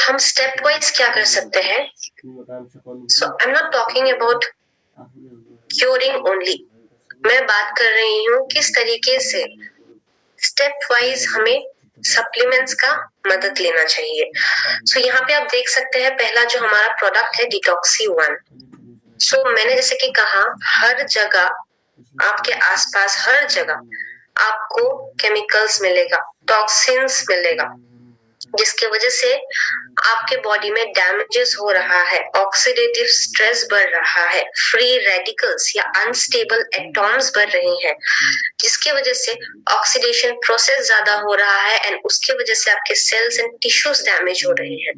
हम step wise क्या कर सकते हैं? So I am not talking about curing only, मैं बात कर रही हूँ किस तरीके से स्टेप वाइज हमें सप्लीमेंट्स का मदद लेना चाहिए। सो यहाँ पे आप देख सकते हैं पहला जो हमारा प्रोडक्ट है डिटॉक्सी 1। सो मैंने जैसे कि कहा, हर जगह आपके आसपास हर जगह आपको केमिकल्स मिलेगा, टॉक्सिन्स मिलेगा, जिसके वजह से आपके बॉडी में डैमेजेस हो रहा है, ऑक्सीडेटिव स्ट्रेस बढ़ रहा है, फ्री रेडिकल्स या अनस्टेबल एटॉम्स बढ़ रहे हैं, जिसके वजह से ऑक्सीडेशन प्रोसेस ज्यादा हो रहा है एंड उसके वजह से आपके सेल्स एंड टिश्यूज डैमेज हो रहे हैं।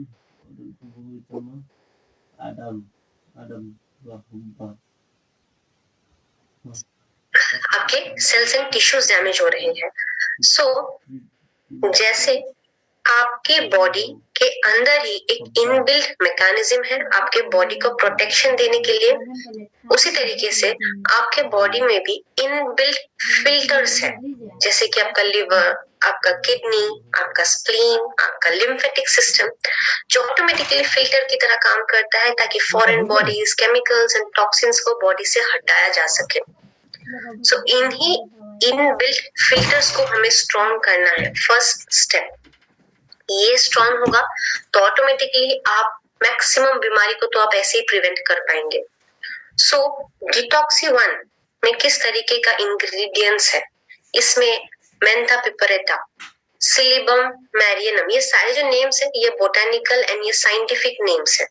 आपके सेल्स एंड टिश्यूज डैमेज हो रहे हैं। सो जैसे आपके बॉडी के अंदर ही एक इनबिल्ट मैकेनिज्म है आपके बॉडी को प्रोटेक्शन देने के लिए, उसी तरीके से आपके बॉडी में भी इनबिल्ट फिल्टर्स है, जैसे कि आपका लिवर, आपका किडनी, आपका स्प्लीन, आपका लिम्फेटिक सिस्टम, जो ऑटोमेटिकली फिल्टर की तरह काम करता है ताकि foreign bodies, chemicals and toxins को बॉडी से हटाया जा सके। सो इन्हीं इनबिल्ट फिल्टर्स को हमें स्ट्रॉन्ग करना है। फर्स्ट स्टेप ये स्ट्रॉन्ग होगा तो ऑटोमेटिकली आप मैक्सिमम बीमारी को तो आप ऐसे ही प्रिवेंट कर पाएंगे। सो डिटॉक्सी 1 में किस तरीके का इंग्रेडिएंट्स है? इसमें मेंथा पिपरेटा, सिलिबम मैरियनम, ये सारे जो नेम्स है ये बोटानिकल एंड ये साइंटिफिक नेम्स है।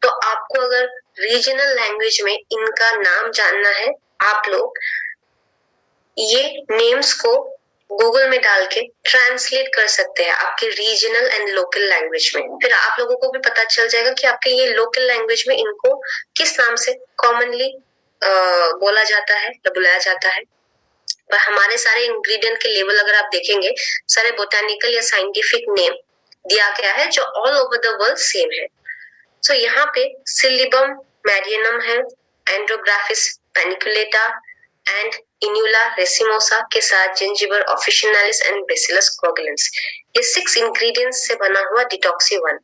तो आपको अगर रीजनल लैंग्वेज में इनका नाम जानना है, आप लोग ये नेम्स को गूगल में डाल के ट्रांसलेट कर सकते हैं आपके रीजनल एंड लोकल लैंग्वेज में। फिर आप लोगों को भी पता चल जाएगा कि आपके ये लोकल लैंग्वेज में इनको किस नाम से कॉमनली बोला जाता है या बुलाया जाता है। पर हमारे सारे इंग्रेडिएंट के लेवल अगर आप देखेंगे, सारे बोटानिकल या साइंटिफिक नेम दिया गया है जो all over the world same है। सो यहाँ पे सिलिबम मैरियनम है, एंड्रोग्राफिस पैनिकुलेटा एंड इन्यूला रेसिमोसा के साथ जिंजिबर ऑफिशिनालिस एंड बेसिलस कोगुलेंस, ये 6 इंग्रेडिएंट्स से बना हुआ डिटॉक्सी 1।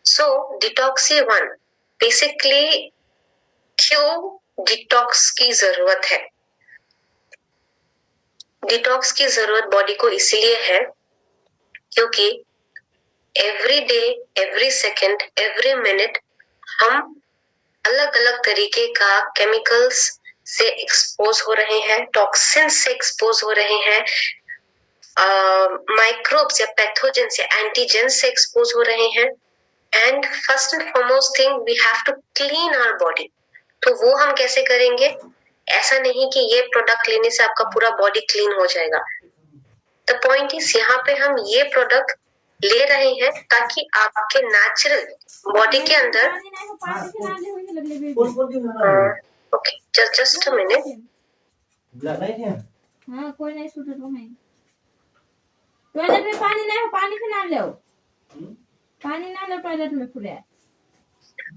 सो डिटॉक्सी 1 बेसिकली क्यों डिटॉक्स की जरूरत है? डिटॉक्स की जरूरत बॉडी को इसलिए है क्योंकि every day, every second, every minute हम अलग अलग तरीके का केमिकल्स से एक्सपोज हो रहे हैं, टॉक्सिन से एक्सपोज हो रहे हैं, माइक्रोब्स या पैथोजेंस या एंटीजेंस से एक्सपोज हो रहे हैं। And first and foremost thing we have to clean our body. तो वो हम कैसे करेंगे? ऐसा नहीं कि ये प्रोडक्ट लेने से आपका पूरा बॉडी क्लीन हो जाएगा। द पॉइंट इज यहाँ पे हम ये प्रोडक्ट ले रहे हैं ताकि आपके नेचुरल बॉडी के अंदर ओके जस्ट अ मिनट। हाँ कोई नहीं सुन रहा है। टॉयलेट में पानी नहीं है, पानी फिर ना लो, पानी ना लो टॉयलेट में पूरे।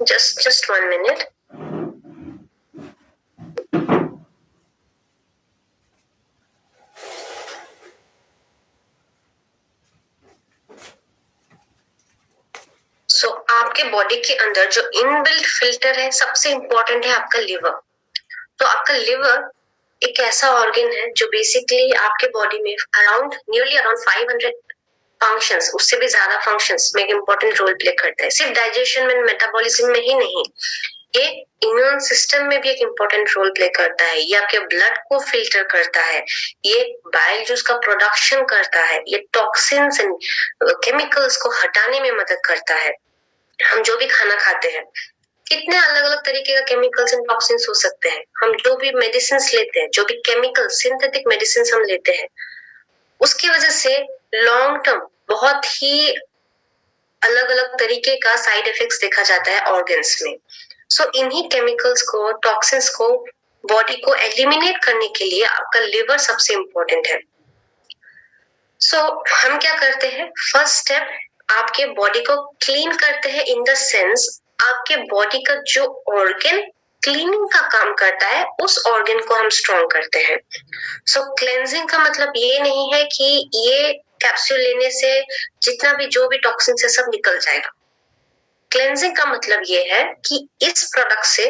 just 1 minute। सो आपके बॉडी के अंदर जो इनबिल्ट फिल्टर है, सबसे इंपॉर्टेंट है आपका लिवर। तो आपका लिवर एक ऐसा ऑर्गन है जो बेसिकली आपके बॉडी में नियरली अराउंड 500 फंक्शंस, उससे भी ज्यादा फंक्शंस में एक इम्पोर्टेंट रोल प्ले करता है। सिर्फ डाइजेशन में, मेटाबॉलिज्म में ही नहीं, ये इम्यून सिस्टम में भी एक इम्पोर्टेंट रोल प्ले करता है। ये आपके ब्लड को फिल्टर करता है, ये बाइल जूस का प्रोडक्शन करता है, ये टॉक्सिन्स एंड केमिकल्स को हटाने में मदद करता है। हम जो भी खाना खाते हैं, कितने अलग अलग तरीके का केमिकल्स एंड टॉक्सिन्स हो सकते हैं। हम जो भी मेडिसिन लेते हैं, जो भी केमिकल सिंथेटिक मेडिसिन हम लेते हैं, उसकी वजह से लॉन्ग टर्म बहुत ही अलग अलग तरीके का साइड इफेक्ट्स देखा जाता है ऑर्गन्स में। सो इन्हीं केमिकल्स को, टॉक्सिन्स को बॉडी को एलिमिनेट करने के लिए आपका लिवर सबसे इम्पोर्टेंट है। सो हम क्या करते हैं? फर्स्ट स्टेप आपके बॉडी को क्लीन करते हैं, इन द सेंस आपके बॉडी का जो ऑर्गन क्लीनिंग का काम करता है उस ऑर्गन को हम स्ट्रॉन्ग करते हैं। सो क्लेंजिंग का मतलब ये नहीं है कि ये कैप्सूल लेने से जितना भी जो भी टॉक्सिन है सब निकल जाएगा। क्लेंजिंग का मतलब ये है कि इस प्रोडक्ट से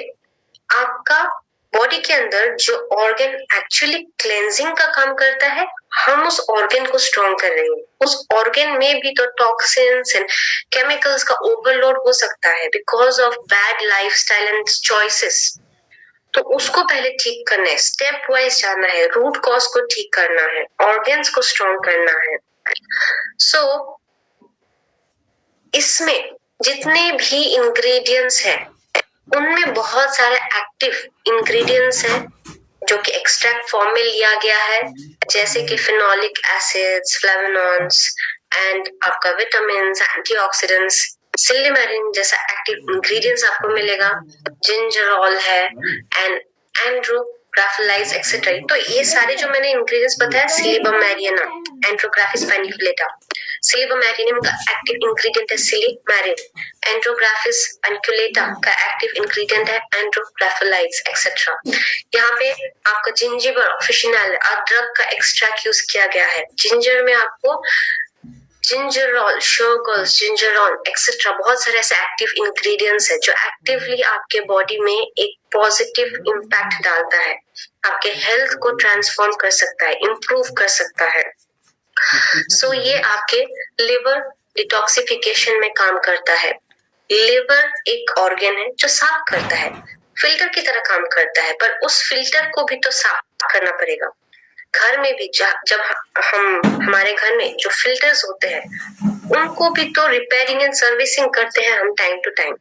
आपका बॉडी के अंदर जो ऑर्गन एक्चुअली क्लेंजिंग का काम करता है, हम उस ऑर्गन को स्ट्रॉन्ग कर रहे हैं। उस ऑर्गन में भी तो टॉक्सिन्स एंड केमिकल्स का ओवरलोड हो सकता है because of bad lifestyle and choices. तो उसको पहले ठीक करना है, स्टेप वाइज जाना है, रूट कॉज को ठीक करना है, ऑर्गन्स को स्ट्रॉन्ग करना है। सो इसमें जितने भी इंग्रेडिएंट्स हैं उनमें बहुत सारे एक्टिव इंग्रेडिएंट्स हैं जो कि एक्सट्रैक्ट फॉर्म में लिया गया है, जैसे कि फिनोलिक एसिड्स, फ्लेवोनॉइड्स एंड आपका विटामिन्स, एंटीऑक्सीडेंट्स, सिल्लीमेरिन जैसा एक्टिव इंग्रेडिएंट्स आपको मिलेगा, जिंजरॉल है एंड एंड्रोग्राफिलाइज एक्सेट्रा। तो ये सारे जो मैंने इंग्रेडिएंट्स बताया, सिलिबम मैरियना, एंड्रोग्राफिस पैनिकुलेटा, सिलिबम मैरियम का एक्टिव इंग्रेडिएंट है सिलिमेरिन, एंड्रोग्राफिस पैनिकुलेटा का एक्टिव इंग्रेडिएंट है एंड्रोग्राफिलाइज एक्सेट्रा। यहाँ पे आपका जिंजिबर ऑफिशिनल अदरक का एक्सट्रैक्ट यूज किया गया है। जिंजर में आपको जिंजरॉल, शोगल्स, जिंजरॉल एक्सेट्रा बहुत सारे ऐसे एक्टिव इंग्रेडिएंट्स है जो एक्टिवली आपके बॉडी में एक पॉजिटिव इम्पैक्ट डालता है, आपके हेल्थ को ट्रांसफॉर्म कर सकता है, इम्प्रूव कर सकता है। सो ये आपके लिवर डिटॉक्सिफिकेशन में काम करता है। लिवर एक ऑर्गन है जो साफ करता है, फिल्टर की तरह काम करता है, पर उस फिल्टर को भी तो साफ करना पड़ेगा। घर में भी जब हमारे घर में जो फिल्टर्स होते हैं उनको भी तो रिपेयरिंग एंड सर्विसिंग करते हैं हम टाइम टू टाइम।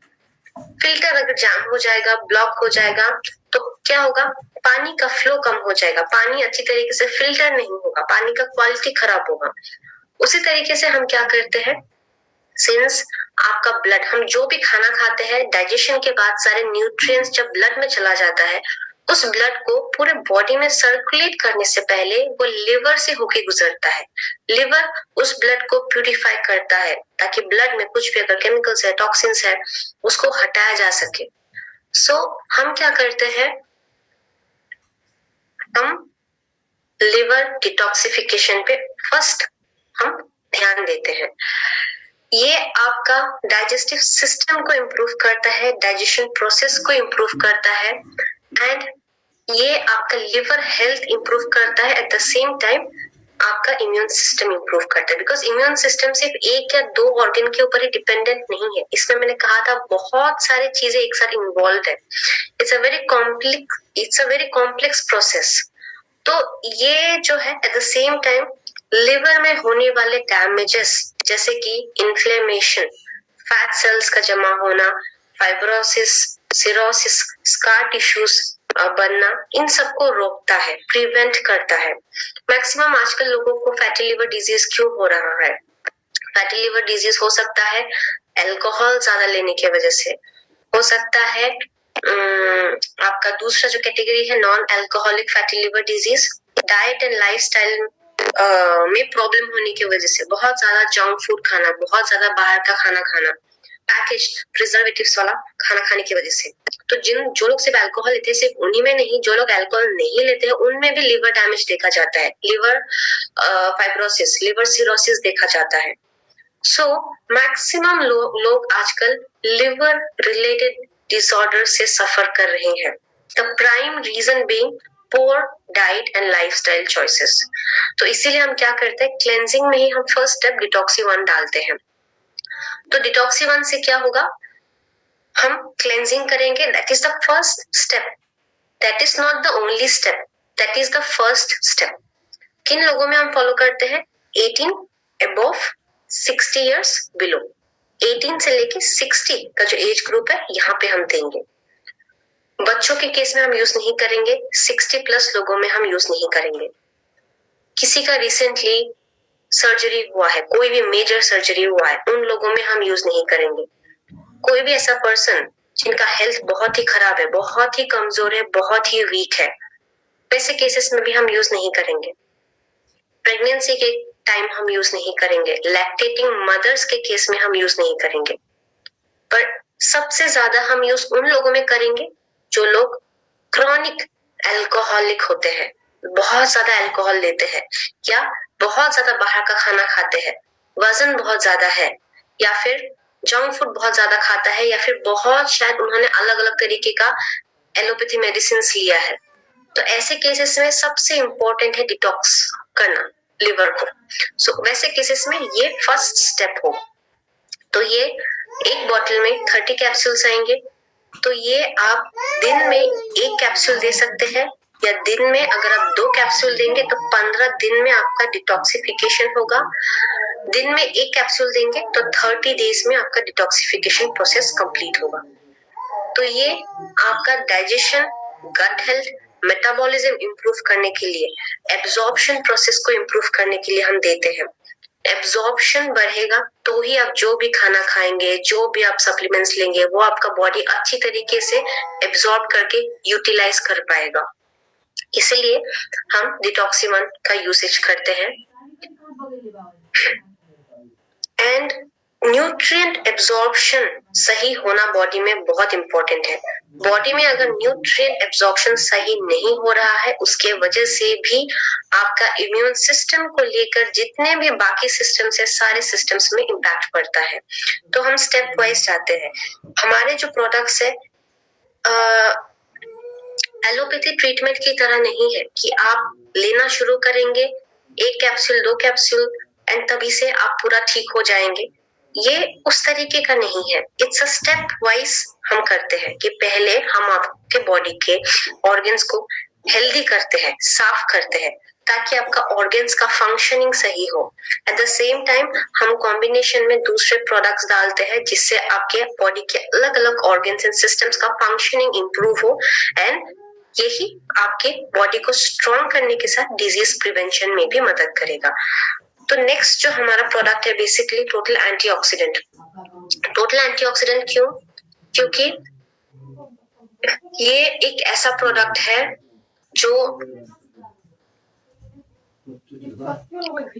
फिल्टर अगर जाम हो जाएगा, ब्लॉक हो जाएगा तो क्या होगा, पानी का फ्लो कम हो जाएगा, पानी अच्छी तरीके से फिल्टर नहीं होगा, पानी का क्वालिटी खराब होगा। उसी तरीके से हम क्या करते हैं, सिंस आपका ब्लड, हम जो भी खाना खाते हैं डाइजेशन के बाद सारे न्यूट्रिएंट्स जब ब्लड में चला जाता है, उस ब्लड को पूरे बॉडी में सर्कुलेट करने से पहले वो लिवर से होके गुजरता है। लिवर उस ब्लड को प्यूरिफाई करता है ताकि ब्लड में कुछ भी अगर केमिकल्स है, टॉक्सिन्स है, उसको हटाया जा सके। सो हम क्या करते हैं, हम लिवर डिटॉक्सिफिकेशन पे फर्स्ट हम ध्यान देते हैं। ये आपका डाइजेस्टिव सिस्टम को इम्प्रूव करता है, डाइजेशन प्रोसेस को इम्प्रूव करता है एंड ये आपका लिवर हेल्थ इंप्रूव करता है। एट द सेम टाइम आपका इम्यून सिस्टम इंप्रूव करता है, बिकॉज इम्यून सिस्टम सिर्फ एक या दो ऑर्गन के ऊपर ही डिपेंडेंट नहीं है। इसमें मैंने कहा था बहुत सारी चीजें एक साथ इन्वॉल्व है। It's a very complex process. तो ये जो है at the same time liver में होने वाले डैमेजेस जैसे कि इन्फ्लेमेशन, फैट सेल्स का जमा होना, फाइब्रोसिस, सिरोसिस, स्कार टिश्यूज बनना, इन सबको रोकता है, प्रिवेंट करता है। मैक्सिमम आजकल लोगों को फैटी लिवर डिजीज क्यों हो रहा है? फैटी लिवर डिजीज हो सकता है अल्कोहल ज्यादा लेने की वजह से, हो सकता है आपका दूसरा जो कैटेगरी है non alcoholic fatty liver disease, diet and lifestyle में प्रॉब्लम होने की वजह से, बहुत ज्यादा जंक फूड खाना, बहुत ज्यादा बाहर का खाना खाना, पैकेज प्रिजर्वेटिव्स वाला खाना खाने की वजह से। तो जो लोग सिर्फ अल्कोहल लेते हैं, सिर्फ उन्हीं में नहीं, जो लोग अल्कोहल नहीं लेते हैं उनमें भी लिवर डैमेज देखा जाता है, लिवर फाइब्रोसिस, लिवर सिरोसिस देखा जाता है। सो मैक्सिमम लोग आजकल लिवर रिलेटेड डिसऑर्डर से सफर कर रहे हैं। The prime reason being poor diet and lifestyle choices. तो इसीलिए हम क्या करते हैं, क्लेंजिंग में ही हम फर्स्ट स्टेप डिटॉक्सी 1 डालते हैं। तो डिटॉक्सी 1 से क्या होगा, हम क्लेंजिंग करेंगे, that is the first step, that is not the only step, that is the first step. किन लोगों में हम फॉलो करते हैं, 18 अबव, 60 इयर्स बिलो। 18 से लेके 60 का जो एज ग्रुप है यहाँ पे हम देंगे। बच्चों के केस में हम यूज नहीं करेंगे, 60 प्लस लोगों में हम यूज नहीं करेंगे। किसी का रिसेंटली सर्जरी हुआ है, कोई भी मेजर सर्जरी हुआ है, उन लोगों में हम यूज नहीं करेंगे। कोई भी ऐसा पर्सन जिनका हेल्थ बहुत ही खराब है, बहुत ही कमजोर है, बहुत ही वीक है, वैसे केसेस में भी हम यूज नहीं करेंगे। प्रेगनेंसी के टाइम हम यूज नहीं करेंगे, लैक्टेटिंग मदर्स के केस में हम यूज नहीं करेंगे। पर सबसे ज्यादा हम यूज उन लोगों में करेंगे जो लोग क्रॉनिक अल्कोहलिक होते हैं, बहुत ज्यादा अल्कोहल लेते हैं, या बहुत ज्यादा बाहर का खाना खाते हैं, वजन बहुत ज्यादा है, या फिर जंक फूड बहुत ज्यादा खाता है, या फिर बहुत शायद उन्होंने अलग अलग तरीके का एलोपैथी मेडिसिन लिया है, तो ऐसे केसेस में सबसे इम्पोर्टेंट है डिटॉक्स करना लिवर को। सो वैसे केसेस में ये फर्स्ट स्टेप हो। तो ये एक बॉटल में 30 कैप्सूल्स आएंगे, तो ये आप दिन में 1 कैप्सूल दे सकते हैं, या दिन में अगर आप 2 कैप्सूल देंगे तो 15 दिन में आपका डिटॉक्सिफिकेशन होगा। दिन में 1 कैप्सूल देंगे तो 30 डेज में आपका डिटॉक्सिफिकेशन प्रोसेस कंप्लीट होगा। तो ये आपका digestion, gut health, metabolism improve करने के लिए, एब्जॉर्प्शन प्रोसेस को इंप्रूव करने के लिए हम देते हैं। एब्जॉर्प्शन बढ़ेगा तो ही आप जो भी खाना खाएंगे, जो भी आप सप्लीमेंट्स लेंगे, वो आपका बॉडी अच्छी तरीके से एब्जॉर्ब करके यूटिलाइज कर पाएगा। इसलिए हम डिटॉक्सी-1 का यूसेज करते हैं। एंड न्यूट्रिएंट एब्जॉर्प्शन सही होना बॉडी में बहुत इंपॉर्टेंट है। बॉडी में अगर न्यूट्रिएंट एब्जॉर्प्शन सही नहीं हो रहा है, उसके वजह से भी आपका इम्यून सिस्टम को लेकर जितने भी बाकी सिस्टम्स है, सारे सिस्टम्स में इम्पैक्ट पड़ता है। तो हम स्टेप वाइज जाते हैं। हमारे जो प्रोडक्ट्स है एलोपैथी ट्रीटमेंट की तरह नहीं है कि आप लेना शुरू करेंगे 1 कैप्सूल 2 कैप्सूल एंड तभी से आप पूरा ठीक हो जाएंगे। ये उस तरीके का नहीं है। इट्स अ स्टेप वाइज हम करते हैं कि पहले हम आपके बॉडी के ऑर्गन्स को हेल्दी करते हैं, साफ करते हैं, ताकि आपका ऑर्गन्स का फंक्शनिंग सही हो। एट द सेम टाइम हम कॉम्बिनेशन में दूसरे प्रोडक्ट्स डालते हैं जिससे आपके बॉडी के अलग अलग ऑर्गन्स एंड सिस्टम्स का फंक्शनिंग इंप्रूव हो, एंड यही आपके बॉडी को स्ट्रॉन्ग करने के साथ डिजीज प्रिवेंशन में भी मदद करेगा। तो नेक्स्ट जो हमारा प्रोडक्ट है basically total antioxidant. Total antioxidant क्यों? क्योंकि ये एक ऐसा प्रोडक्ट है जो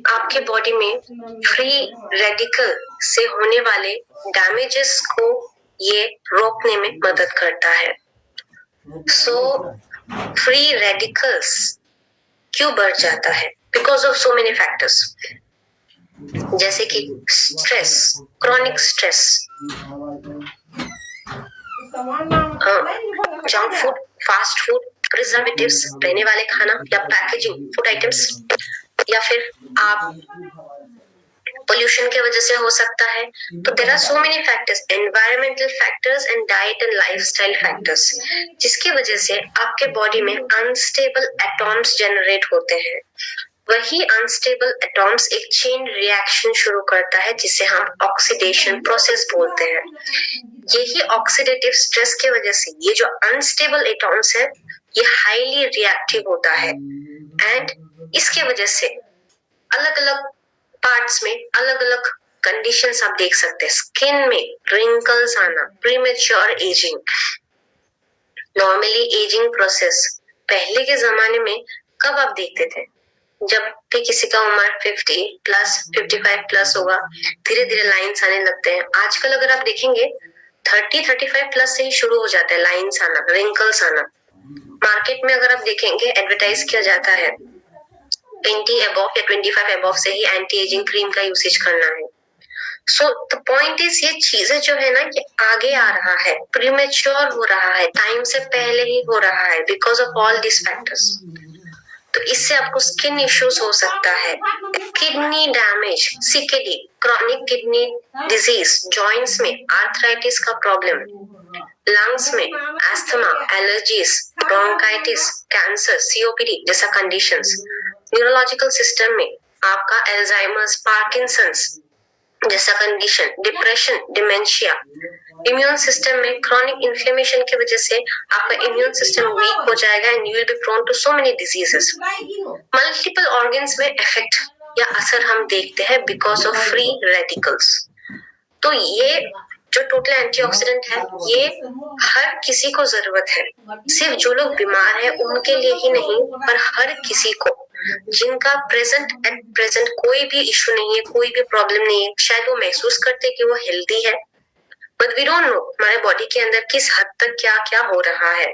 आपके बॉडी में फ्री रेडिकल से होने वाले डैमेजेस को ये रोकने में मदद करता है। सो फ्री रेडिकल्स क्यों बढ़ जाता है? Because of so many factors, जैसे कि stress, chronic stress, junk food, fast food, preservatives रहने वाले खाना या पैकेजिंग फूड आइटम्स, या फिर आप पोल्यूशन की वजह से हो सकता है। तो there are so many factors, environmental factors and diet and lifestyle factors, जिसकी वजह से आपके बॉडी में अनस्टेबल एटॉम्स जनरेट होते हैं। वही अनस्टेबल एटॉम्स एक चेन रिएक्शन शुरू करता है जिसे हम ऑक्सीडेशन प्रोसेस बोलते हैं। यही ऑक्सीडेटिव स्ट्रेस की वजह से ये जो अनस्टेबल एटॉम्स है ये हाईली रिएक्टिव होता है, एंड इसके वजह से अलग अलग पार्ट्स में अलग अलग कंडीशंस आप देख सकते हैं। स्किन में रिंकल्स आना, premature ageing. Normally ageing process पहले के जमाने में कब आप देखते थे? जब भी किसी का उम्र 50 प्लस 55 प्लस होगा, धीरे धीरे लाइन्स आने लगते हैं। आजकल अगर आप देखेंगे 30-35 प्लस से ही शुरू हो जाता है लाइन्स आना, रिंकल्स आना। मार्केट में अगर आप देखेंगे एडवर्टाइज किया जाता है 20 अबव या 25 अबव से ही एंटी एजिंग क्रीम का यूसेज करना है। सो द पॉइंट इज ये चीजें जो है ना ये आगे आ रहा है, प्रीमेच्योर हो रहा है, टाइम से पहले ही हो रहा है because of all this factors. तो इससे आपको स्किन इश्यूज हो सकता है, kidney damage, CKD, chronic kidney disease, joints में आर्थराइटिस का प्रॉब्लम, लंग्स में asthma, allergies, bronchitis, cancer, COPD जैसा कंडीशंस, न्यूरोलॉजिकल सिस्टम में आपका एल्जाइमर्स, पार्किंसंस जैसा condition, depression, dementia, immune system में क्रॉनिक इन्फ्लेमेशन की वजह से आपका इम्यून सिस्टम वीक हो जाएगा and you will be prone to so many diseases. Multiple organs में इफेक्ट या असर हम देखते हैं बिकॉज ऑफ फ्री रेडिकल्स। तो ये जो टोटल एंटीऑक्सीडेंट है ये हर किसी को जरूरत है, सिर्फ जो लोग बीमार हैं उनके लिए ही नहीं, पर हर किसी को जिनका प्रेजेंट कोई भी इशू नहीं है, कोई भी प्रॉब्लम नहीं है, शायद वो महसूस करते कि वो हेल्दी है, बट वी डोंट नो हमारे बॉडी के अंदर किस हद तक क्या क्या हो रहा है।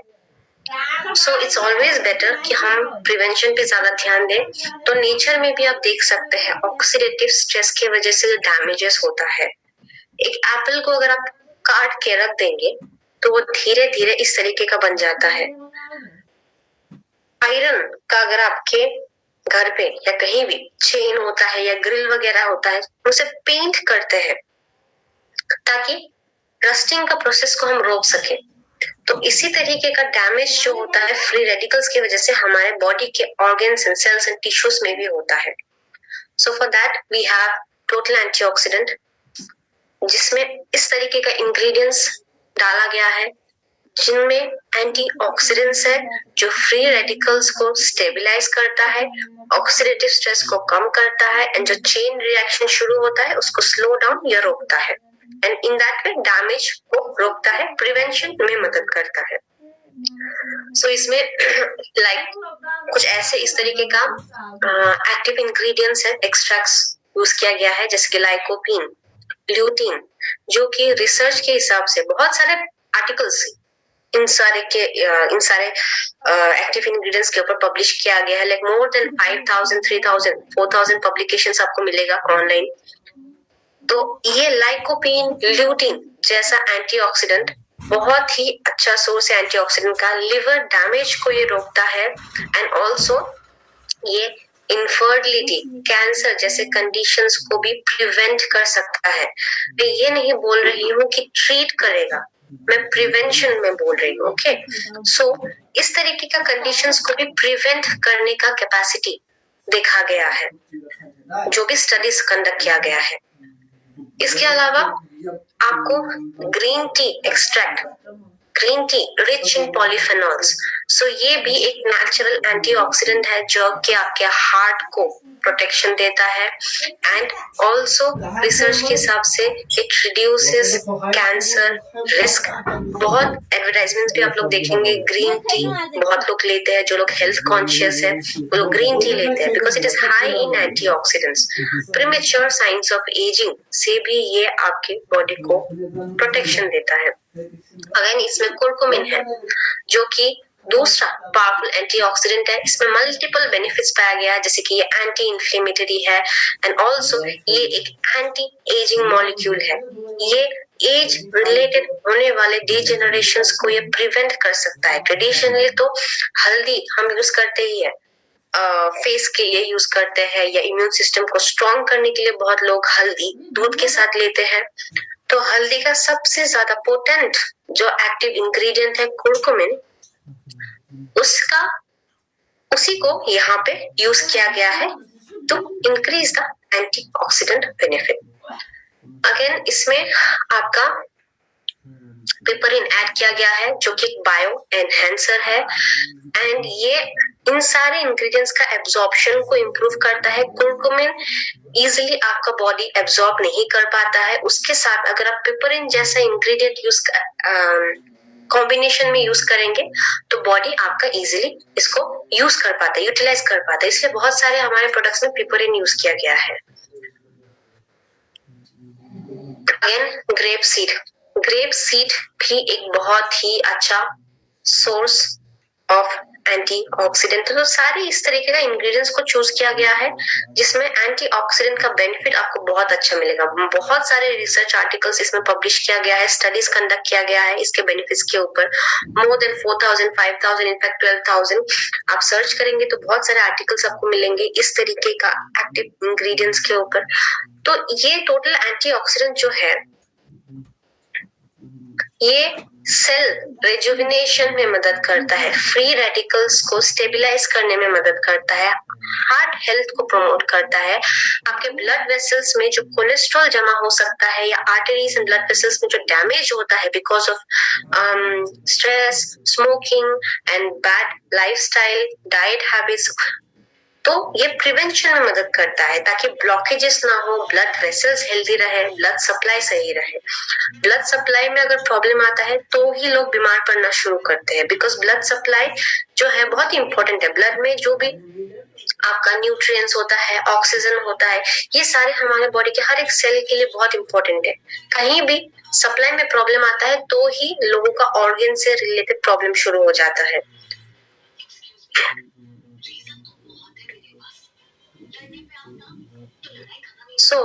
सो इट्स ऑलवेज बेटर कि हम प्रिवेंशन पे ज्यादा ध्यान दें। तो नेचर में भी आप देख सकते हैं ऑक्सीडेटिव स्ट्रेस की वजह से जो डैमेजेस होता है, एक एप्पल को अगर आप काट के रख देंगे तो वो धीरे धीरे इस तरीके का बन जाता है। आयरन का अगर आपके घर पे या कहीं भी चेन होता है या ग्रिल वगैरह होता है, उसे पेंट करते हैं ताकि रस्टिंग का प्रोसेस को हम रोक सके। तो इसी तरीके का डैमेज जो होता है फ्री रेडिकल्स की वजह से हमारे बॉडी के organs and cells and tissues में भी होता है। So for that we have total antioxidant, जिसमें इस तरीके का इंग्रेडिएंट्स डाला गया है जिनमें एंटीऑक्सीडेंट्स है जो फ्री रेडिकल्स को स्टेबलाइज करता है, ऑक्सीडेटिव स्ट्रेस को कम करता है एंड जो चेन रिएक्शन शुरू होता है उसको स्लो डाउन या रोकता है and in that way damage को रोकता है, प्रिवेंशन में मदद करता है। सो इसमें लाइक कुछ ऐसे इस तरीके का एक्टिव इंग्रेडिएंट्स है, एक्सट्रैक्ट्स यूज किया गया है जैसे कि लाइकोपीन, ल्यूटीन, जो कि रिसर्च के हिसाब से बहुत सारे आर्टिकल्स इन सारे एक्टिव इंग्रेडिएंट्स के ऊपर पब्लिश किया गया है। लाइक मोर देन 5000, 3000, 4000 पब्लिकेशंस आपको मिलेगा ऑनलाइन। तो ये लाइकोपीन, ल्यूटीन जैसा एंटीऑक्सीडेंट बहुत ही अच्छा सोर्स है एंटीऑक्सीडेंट का। लिवर डैमेज को ये रोकता है एंड ऑल्सो ये इनफर्टिलिटी, कैंसर जैसे कंडीशंस को भी प्रिवेंट कर सकता है। मैं ये नहीं बोल रही हूँ कि ट्रीट करेगा, मैं प्रिवेंशन में बोल रही हूँ। ओके, सो इस तरीके का कंडीशंस को भी प्रिवेंट करने का कैपेसिटी देखा गया है, जो भी स्टडीज कंडक्ट किया गया है। इसके अलावा आपको green tea extract, green tea rich in polyphenols, so ये भी एक नेचुरल एंटीऑक्सीडेंट है जो कि आपके हार्ट को प्रोटेक्शन देता है एंड ऑल्सो रिसर्च के हिसाब से इट रिड्यूसेस कैंसर रिस्क। बहुत एडवर्टाइजमेंट्स भी आप लोग देखेंगे, ग्रीन टी बहुत लोग लेते हैं, जो लोग हेल्थ कॉन्शियस है वो लोग ग्रीन टी लेते हैं because it is high in antioxidants. Premature science of ageing से भी ये आपके बॉडी को प्रोटेक्शन देता है। अगेन इसमें कुरकुमिन है जो कि दूसरा पावरफुल एंटीऑक्सीडेंट है। इसमें मल्टीपल बेनिफिट्स पाया गया है जैसे कि ये एंटी इन्फ्लेमेटरी है एंड ऑल्सो ये एक एंटी एजिंग मॉलिक्यूल है। ये एज रिलेटेड होने वाले डिजेनरेशंस को ये प्रिवेंट कर सकता है। ट्रेडिशनली तो हल्दी हम यूज करते ही है, फेस के लिए यूज करते हैं या इम्यून सिस्टम को स्ट्रॉन्ग करने के लिए बहुत लोग हल्दी दूध के साथ लेते हैं। तो हल्दी का सबसे ज्यादा पोटेंट जो एक्टिव इंग्रेडिएंट है कुरकुमिन, उसी को यहाँ पे यूज किया गया है to increase the antioxidant benefit. Again इसमें आपका पिपरिन ऐड किया गया है जो कि एक बायो एनहेंसर है एंड ये इन सारे इंग्रेडिएंट्स का एब्जॉर्प्शन को इम्प्रूव करता है। कुरकुमिन इजीली आपका बॉडी एब्जॉर्ब नहीं कर पाता है, उसके साथ अगर आप पिपरिन जैसा इंग्रेडिएंट यूज कॉम्बिनेशन में यूज करेंगे तो बॉडी आपका इजीली इसको यूज कर पाता है, यूटिलाइज कर पाता है। इसलिए बहुत सारे हमारे प्रोडक्ट्स में पिपरिन यूज किया गया है। Again grape seed, grape seed भी एक बहुत ही अच्छा सोर्स ऑफ एंटीऑक्सीडेंट। तो सारे इस तरीके का इंग्रेडिएंट्स को चूज किया गया है जिसमें एंटीऑक्सीडेंट का बेनिफिट आपको बहुत अच्छा मिलेगा। बहुत सारे रिसर्च आर्टिकल्स इसमें पब्लिश किया गया है, स्टडीज कंडक्ट किया गया है इसके बेनिफिट्स के ऊपर। मोर देन 4000, 5000, इनफैक्ट 12000 आप सर्च करेंगे तो बहुत सारे आर्टिकल्स आपको मिलेंगे इस तरीके का एक्टिव इंग्रेडिएंट्स के ऊपर। तो ये टोटल एंटीऑक्सीडेंट जो है ये सेल रेजुविनेशन में मदद करता है, फ्री रेडिकल्स को स्टेबलाइज करने में मदद करता है, हार्ट हेल्थ को प्रमोट करता है, आपके ब्लड वेसल्स में जो कोलेस्ट्रॉल जमा हो सकता है या आर्टरीज एंड ब्लड वेसल्स में जो डैमेज होता है because of stress, smoking and bad lifestyle, diet habits, तो ये प्रिवेंशन में मदद करता है ताकि ब्लॉकेजेस ना हो, ब्लड वेसल्स हेल्दी रहे, ब्लड सप्लाई सही रहे। ब्लड सप्लाई में अगर प्रॉब्लम आता है तो ही लोग बीमार पड़ना शुरू करते हैं बिकॉज ब्लड सप्लाई जो है बहुत इंपॉर्टेंट है। ब्लड में जो भी आपका न्यूट्रिएंट्स होता है, ऑक्सीजन होता है, ये सारे हमारे बॉडी के हर एक सेल के लिए बहुत इंपॉर्टेंट है। कहीं भी सप्लाई में प्रॉब्लम आता है तो ही लोगों का ऑर्गन से रिलेटेड प्रॉब्लम शुरू हो जाता है। So,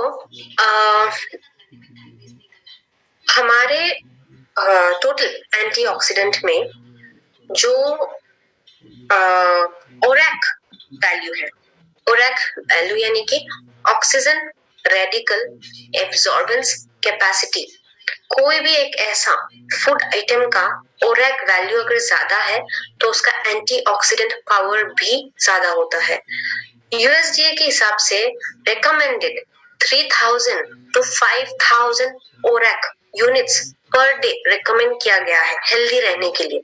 हमारे टोटल एंटीऑक्सीडेंट में जो ओरैक वैल्यू है, ओरैक वैल्यू यानी कि ऑक्सीजन रेडिकल एब्जॉर्बेंस कैपेसिटी, कोई भी एक ऐसा फूड आइटम का ओरैक वैल्यू अगर ज्यादा है तो उसका एंटीऑक्सीडेंट पावर भी ज्यादा होता है। यूएसडीए के हिसाब से recommended 3000 to 5000 ORAC units per day recommend किया गया है हेल्दी रहने के लिए।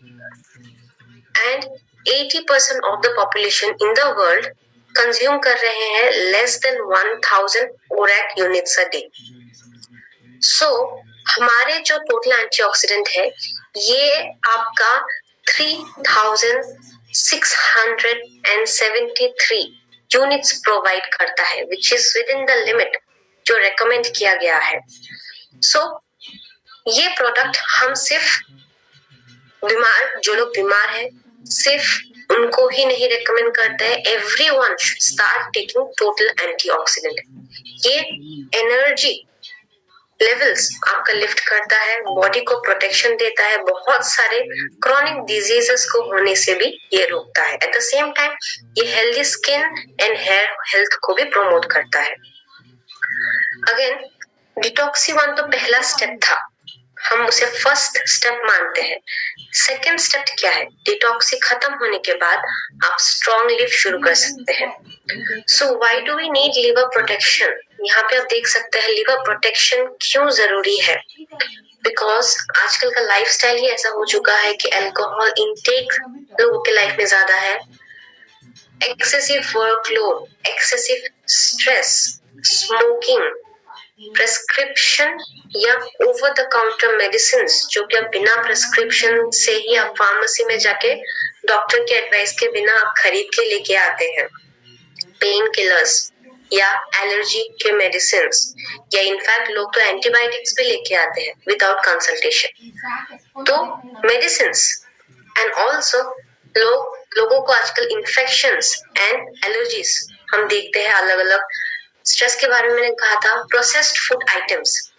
And 80% of the population in the world consume कर रहे हैं less than 1000 ORAC units a day. So हमारे जो टोटल एंटीऑक्सीडेंट है ये आपका 3673 यूनिट्स प्रोवाइड करता है, which is with in the limit जो रेकमेंड किया गया है। सो ये प्रोडक्ट हम सिर्फ जो लोग बीमार हैं सिर्फ उनको ही नहीं रेकमेंड करते हैं, everyone should start taking total antioxidant. ये एनर्जी लेवल्स आपका लिफ्ट करता है, बॉडी को प्रोटेक्शन देता है, बहुत सारे क्रॉनिक डिजीजेस को होने से भी ये रोकता है। एट द सेम टाइम ये healthy skin and hair health को भी प्रमोट करता है। अगेन डिटॉक्सी 1 तो पहला स्टेप था, हम उसे फर्स्ट स्टेप मानते हैं। सेकेंड स्टेप क्या है? डिटॉक्सी खत्म होने के बाद आप स्ट्रॉन्ग लिव शुरू कर सकते हैं। So why do we need liver protection? यहाँ पे आप देख सकते हैं लिवर प्रोटेक्शन क्यों जरूरी है। बिकॉज आजकल का लाइफस्टाइल ही ऐसा हो चुका है कि अल्कोहल इनटेक लोगों के लाइफ में ज्यादा है, excessive workload, excessive stress, smoking, prescription या ओवर द काउंटर मेडिसिन जो कि आप बिना प्रेस्क्रिप्शन से ही आप फार्मेसी में जाके डॉक्टर के एडवाइस के बिना आप खरीद के लेके आते हैं, पेन किलर्स या एलर्जी के मेडिसिन, या इनफैक्ट लोग तो एंटीबायोटिक्स भी लेके आते हैं विदाउट कंसल्टेशन। तो मेडिसिन एंड ऑल्सो लोगों को आजकल इन्फेक्शंस एंड एलर्जीज हम देखते हैं अलग अलग। स्ट्रेस के बारे में मैंने कहा था, processed food items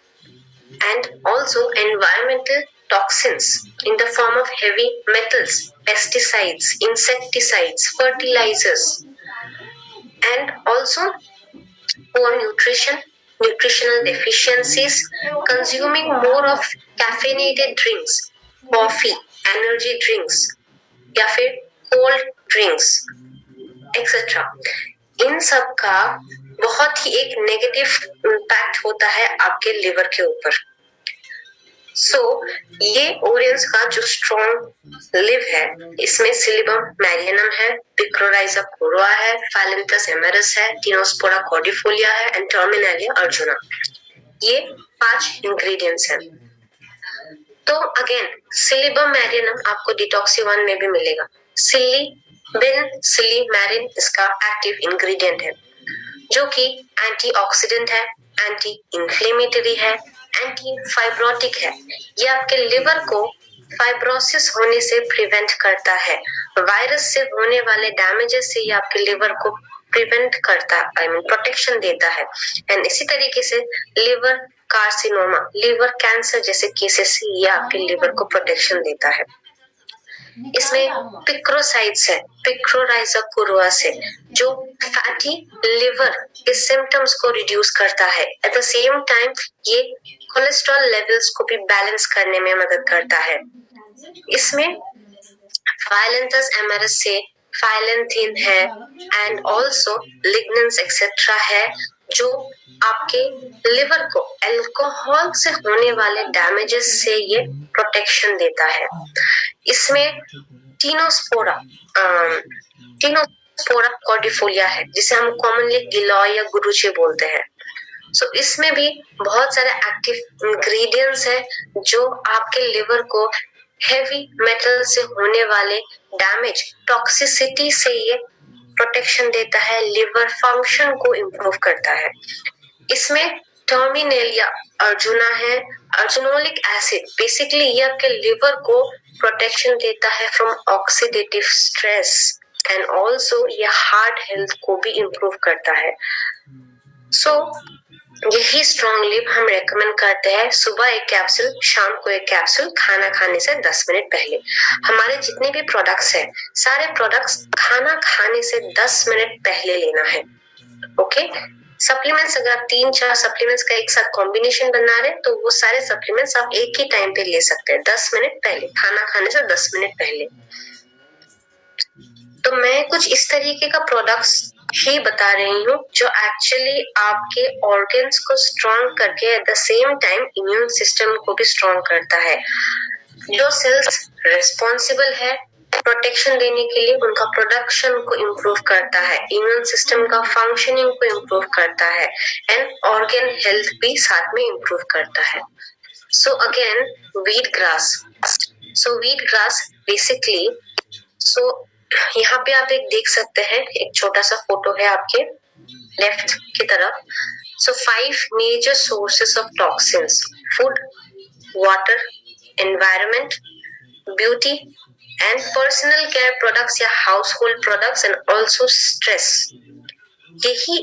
and also environmental toxins in the form of heavy metals, pesticides, insecticides, fertilisers and also poor nutritional deficiencies, consuming more of caffeinated drinks, coffee, energy drinks या फिर cold drinks etc. इन सब का बहुत ही एक negative impact होता है आपके liver के ऊपर। ये ओरियंस का जो स्ट्रॉन्ग लिव है इसमें सिलिबम मैरियनम है, पिक्रोराइजा कोरोआ है, फाइलेंथस एमेरस है, टिनोस्पोरा कॉर्डिफोलिया है एंड टर्मिनेलिया अर्जुना। ये 5 इंग्रेडिएंट्स हैं। तो अगेन सिलिबम मैरियनम आपको डिटॉक्सी 1 में भी मिलेगा। सिलीमैरिन इसका एक्टिव इंग्रेडिएंट है जो कि एंटीऑक्सीडेंट है, एंटी इंफ्लेमेटरी है, एंटी फाइब्रोटिक है। ये आपके लिवर को फाइब्रोसिस होने से प्रिवेंट करता है, वायरस से होने वाले डैमेजेस से ये आपके लिवर को प्रिवेंट करता है, प्रोटेक्शन देता है। एंड इसी तरीके से लिवर कार्सिनोमा, लिवर कैंसर जैसे केसेस से ये आपके लिवर को प्रोटेक्शन देता है। इसमें पिक्रोसाइड्स है, पिक्रोराइजा कोरोआ से, जो फैटी लिवर के सिम्टम्स को रिड्यूस करता है। एट द सेम टाइम ये कोलेस्ट्रॉल लेवल्स को भी बैलेंस करने में मदद करता है। इसमें फाइलेंथस एमेरस से फाइलेंथिन है एंड ऑल्सो लिग्नेंस एक्सेट्रा है जो आपके लिवर को अल्कोहल से होने वाले डैमेजेस से ये प्रोटेक्शन देता है। इसमें टिनोस्पोरा कॉर्डिफोलिया है जिसे हम कॉमनली गिलॉय या गुरुचे बोलते हैं। इसमें भी बहुत सारे एक्टिव इंग्रेडिएंट्स हैं जो आपके लिवर को हेवी मेटल से होने वाले डैमेज, टॉक्सिसिटी से ये प्रोटेक्शन देता है, लिवर फंक्शन को इम्प्रूव करता है। इसमें टर्मिनेलिया अर्जुना है, अर्जुनोलिक एसिड, बेसिकली ये आपके लिवर को प्रोटेक्शन देता है from oxidative stress and also ये हार्ट हेल्थ को भी इम्प्रूव करता है। यही स्ट्रॉन्गली हम रेकमेंड करते हैं, सुबह एक कैप्सूल, शाम को एक कैप्सूल, खाना खाने से 10 मिनट पहले। हमारे जितने भी प्रोडक्ट्स हैं, सारे प्रोडक्ट्स खाना खाने से 10 मिनट पहले लेना है। ओके, सप्लीमेंट्स अगर आप 3-4 सप्लीमेंट्स का एक साथ कॉम्बिनेशन बना रहे हैं तो वो सारे सप्लीमेंट्स आप एक ही टाइम पे ले सकते हैं, 10 मिनट पहले, खाना खाने से 10 मिनट पहले। तो मैं कुछ इस तरीके का प्रोडक्ट्स ही बता रही हूँ जो एक्चुअली आपके ऑर्गन्स को स्ट्रॉन्ग करके eight the same time immune system को भी स्ट्रॉन्ग करता है। जो सेल्स रिस्पॉन्सिबल है प्रोटेक्शन देने के लिए, उनका प्रोडक्शन को इम्प्रूव करता है, इम्यून सिस्टम का फंक्शनिंग को इम्प्रूव करता है एंड ऑर्गन हेल्थ भी साथ में इम्प्रूव करता है। So again wheat grass. So wheat grass basically, यहाँ पे आप एक देख सकते हैं, एक छोटा सा फोटो है आपके लेफ्ट की तरफ। So 5 major sources of toxins: food, water, environment, beauty and personal care products या household products and also stress. यही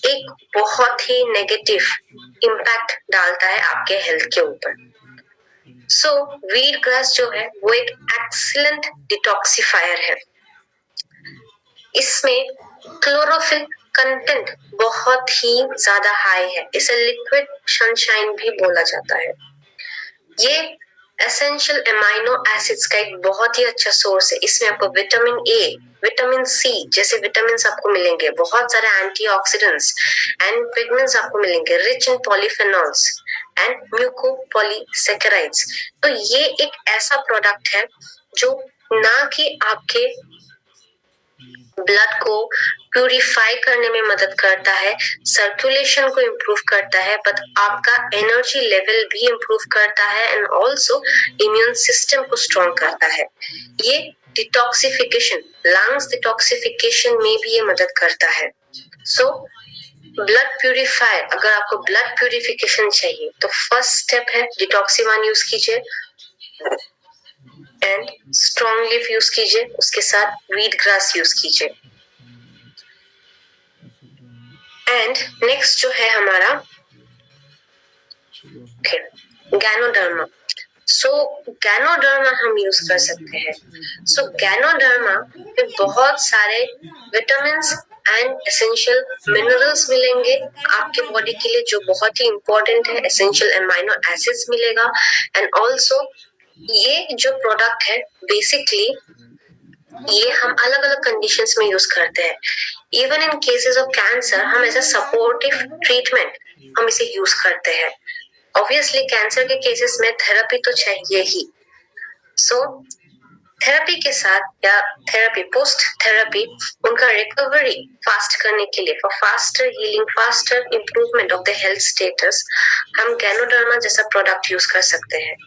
एक बहुत ही नेगेटिव इम्पैक्ट डालता है आपके हेल्थ के ऊपर। सो व्हीट ग्रास जो है वो एक एक्सीलेंट डिटॉक्सिफायर है। इसमें क्लोरोफिल कंटेंट बहुत ही ज्यादा हाई है, इसे लिक्विड सनशाइन भी बोला जाता है। ये एसेंशियल एमाइनो एसिड्स का एक बहुत ही अच्छा सोर्स है। इसमें आपको विटामिन ए, विटामिन सी जैसे विटामिन आपको मिलेंगे, बहुत सारे एंटीऑक्सीडेंट्स एंड पिगमेंट्स आपको मिलेंगे, रिच इन पॉलीफेनॉल्स एंड म्यूकोपॉलीसैकेराइड्स। तो ये एक ऐसा प्रोडक्ट है जो ना कि आपके ब्लड को प्यूरिफाई करने में मदद करता है, सर्कुलेशन को इम्प्रूव करता है, बट आपका एनर्जी लेवल भी इम्प्रूव करता है एंड ऑल्सो इम्यून सिस्टम को स्ट्रॉन्ग करता है। ये डिटॉक्सिफिकेशन, लंग्स डिटॉक्सिफिकेशन में भी ये मदद करता है। सो ब्लड प्यूरिफायर, अगर आपको ब्लड प्यूरिफिकेशन चाहिए तो फर्स्ट स्टेप है डिटॉक्सी-1 यूज कीजिए एंड स्ट्रॉन्ग लीफ यूज कीजिए, उसके साथ व्हीट ग्रास यूज कीजिए। एंड नेक्स्ट जो है हमारा गैनोडर्मा। सो गैनोडर्मा हम यूज कर सकते हैं। सो गैनोडर्मा में बहुत सारे विटामिन्स एंड एसेंशियल मिनरल्स मिलेंगे आपके बॉडी के लिए, जो बहुत ही इंपॉर्टेंट है। एसेंशियल एमाइनो एसिड्स मिलेगा एंड ऑल्सो ये जो प्रोडक्ट है बेसिकली ये हम अलग अलग कंडीशंस में यूज करते हैं। Even in cases of cancer हम एज अ सपोर्टिव ट्रीटमेंट हम इसे यूज करते हैं। ऑब्वियसली कैंसर के केसेस में थेरेपी तो चाहिए ही। सो थेरेपी के साथ या थेरेपी पोस्ट थेरेपी उनका रिकवरी फास्ट करने के लिए, for faster healing, faster improvement of the health status, हम गैनोडर्मा जैसा प्रोडक्ट यूज कर सकते हैं।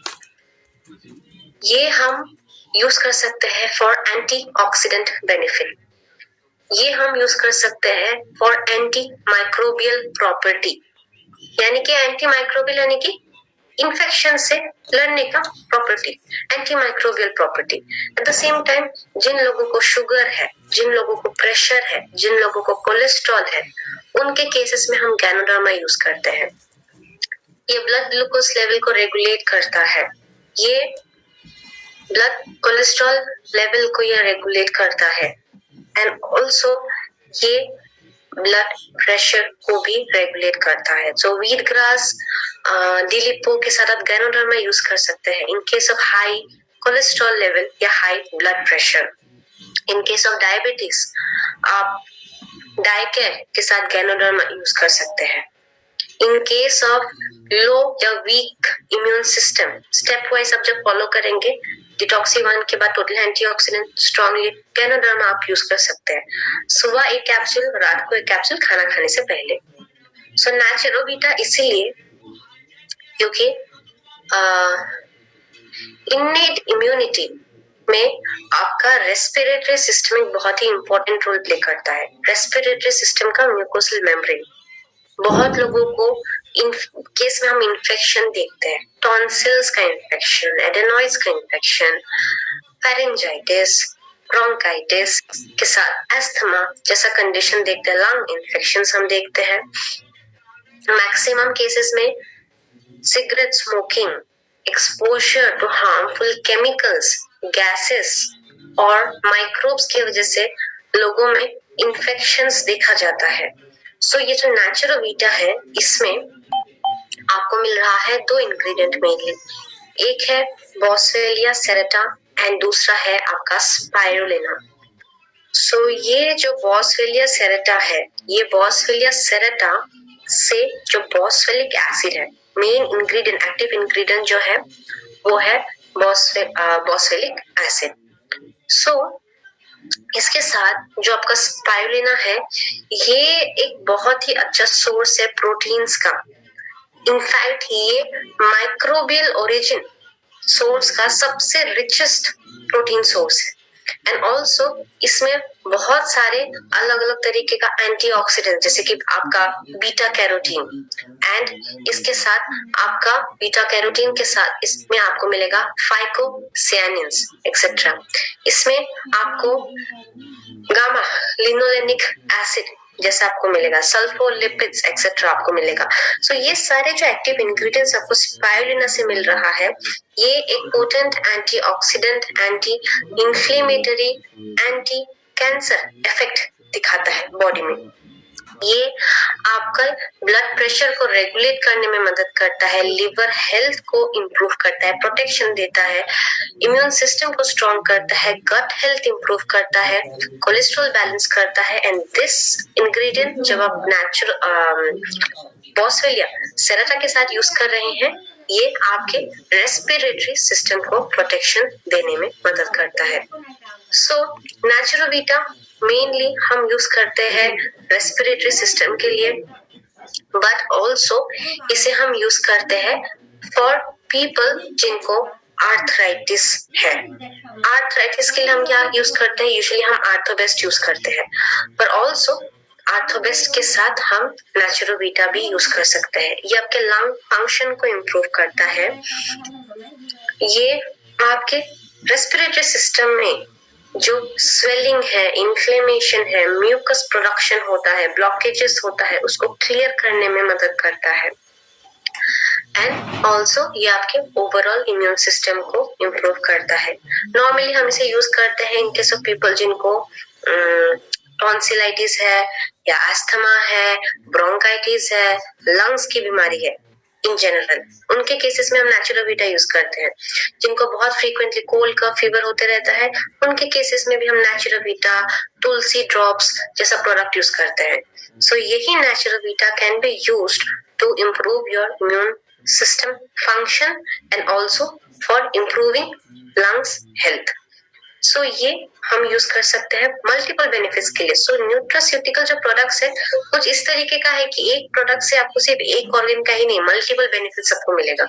ये हम यूज कर सकते हैं फॉर एंटीऑक्सीडेंट बेनिफिट। ये हम यूज कर सकते हैं फॉर एंटी माइक्रोबियल प्रॉपर्टी, यानी कि एंटी माइक्रोबियल यानी कि इन्फेक्शन से लड़ने का property, anti microbial property. At the same time जिन लोगों को शुगर है, जिन लोगों को प्रेशर है, जिन लोगों को कोलेस्ट्रॉल है, उनके केसेस में हम गैनोडर्मा यूज करते हैं। ये ब्लड ग्लूकोज लेवल को रेगुलेट करता है, ये ब्लड कोलेस्ट्रॉल लेवल को ये रेगुलेट करता है एंड ऑल्सो ये ब्लड प्रेशर को भी रेगुलेट करता है। सो व्हीट ग्रास, डिलिपो के साथ आप गैनोडर्मा यूज कर सकते हैं in case of high cholesterol level या high blood pressure. In case of diabetes आप डाइकेयर के साथ गैनोडर्मा यूज कर सकते हैं। इन केस ऑफ लो या week immune system, step wise आप जब फॉलो करेंगे, डिटॉक्सी-1 के बाद टोटल एंटीऑक्सीडेंट, स्ट्रॉन्गली गैनोडर्मा आप यूज कर सकते हैं। सुबह एक कैप्सूल, रात को एक कैप्सूल, खाना खाने से पहले। सो नेचुरोवीटा इसीलिए क्योंकि इन्नेट इम्यूनिटी में आपका रेस्पिरेटरी सिस्टम एक बहुत ही इंपॉर्टेंट रोल प्ले करता है। रेस्पिरेटरी सिस्टम का म्यूकोसल मेम्ब्रेन, बहुत लोगों को इन केस में हम इन्फेक्शन देखते हैं, टॉन्सिल्स का इन्फेक्शन, एडेनॉइड्स का इन्फेक्शन, फेरिंजाइटिस, ब्रोंकाइटिस के साथ एस्थमा जैसा कंडीशन देखते हैं, लंग इन्फेक्शन हम देखते हैं। मैक्सिमम केसेस में cigarette smoking, exposure to harmful chemicals, gases और microbes की वजह से लोगों में infections देखा जाता है। So ये जो नेचुरोवीटा है इसमें आपको मिल रहा है 2 इंग्रेडिएंट मेनली, एक है बॉसवेलिया सेरेटा एंड दूसरा है आपका स्पाइरुलिना। सो ये जो बॉसवेलिया सेरेटा है, ये बॉसवेलिया सेरेटा से जो बॉसवेलिक एसिड है, मेन इंग्रेडिएंट, एक्टिव इंग्रेडिएंट जो है वो है बॉसवेलिक एसिड। सो इसके साथ जो आपका स्पाइरुलिना है, ये एक बहुत ही अच्छा सोर्स है प्रोटीन्स का। इनफैक्ट ये माइक्रोबियल ओरिजिन सोर्स का सबसे रिचेस्ट प्रोटीन सोर्स है। एंड ऑल्सो इसमें बहुत सारे अलग अलग तरीके का एंटीऑक्सीडेंट, जैसे कि आपका बीटा कैरोटीन, एंड इसके साथ आपका बीटा कैरोटीन के साथ इसमें आपको मिलेगा फाइकोसियानिन्स एक्सेट्रा। इसमें आपको गामा लिनोलेनिक एसिड जैसा आपको मिलेगा, सल्फोलिपिड्स एक्सेट्रा आपको मिलेगा। सो ये सारे जो एक्टिव इंग्रेडिएंट्स आपको स्पाइरुलिना से मिल रहा है, ये एक potent antioxidant, anti inflammatory, anti cancer effect दिखाता है बॉडी में। ये आपका ब्लड प्रेशर को रेगुलेट करने में मदद करता है, लिवर हेल्थ को इंप्रूव करता है, प्रोटेक्शन देता है, इम्यून सिस्टम को स्ट्रॉन्ग करता है, गट हेल्थ इंप्रूव करता है, कोलेस्ट्रॉल बैलेंस करता है। एंड दिस इंग्रेडिएंट जब आप नेचुरल बॉसवेलिया सेरेटा के साथ यूज कर रहे हैं, ये आपके रेस्पिरेटरी सिस्टम को प्रोटेक्शन देने में मदद करता है। सो नेचुरोवीटा मेनली हम यूज करते हैं रेस्पिरेटरी सिस्टम के लिए, बट ऑल्सो इसे हम यूज करते हैं फॉर पीपल जिनको आर्थराइटिस है। आर्थराइटिस के लिए हम क्या यूज करते हैं? यूजुअली हम आर्थोबेस्ट यूज करते हैं, पर ऑल्सो आर्थोबेस्ट के साथ हम नेचुरोवीटा भी यूज कर सकते हैं। ये आपके लंग फंक्शन को इम्प्रूव करता है। ये आपके रेस्पिरेटरी सिस्टम में जो स्वेलिंग है, इन्फ्लेमेशन है, म्यूकस प्रोडक्शन होता है, ब्लॉकेजेस होता है, उसको क्लियर करने में मदद करता है। एंड ऑल्सो ये आपके ओवरऑल इम्यून सिस्टम को इम्प्रूव करता है। नॉर्मली हम इसे यूज करते हैं इन केस ऑफ पीपल जिनको टॉन्सिलाइटिस है या एस्थमा है, ब्रोंकाइटिस है, लंग्स की बीमारी है इन जनरल, उनके केसेस में हम नेचुरोवीटा यूज करते हैं। जिनको बहुत फ्रीक्वेंटली कोल्ड का फीवर होते रहता है, उनके केसेस में भी हम नेचुरोवीटा, तुलसी ड्रॉप्स जैसा प्रोडक्ट यूज करते हैं। सो यही नेचुरोवीटा can be used to improve your immune system function and also for improving lungs health. So ये हम यूज कर सकते हैं मल्टीपल बेनिफिट्स के लिए। सो न्यूट्रास्यूटिकल जो प्रोडक्ट्स है कुछ इस तरीके का है कि एक प्रोडक्ट से आपको सिर्फ एक ऑर्गन का ही नहीं, मल्टीपल बेनिफिट्स आपको मिलेगा।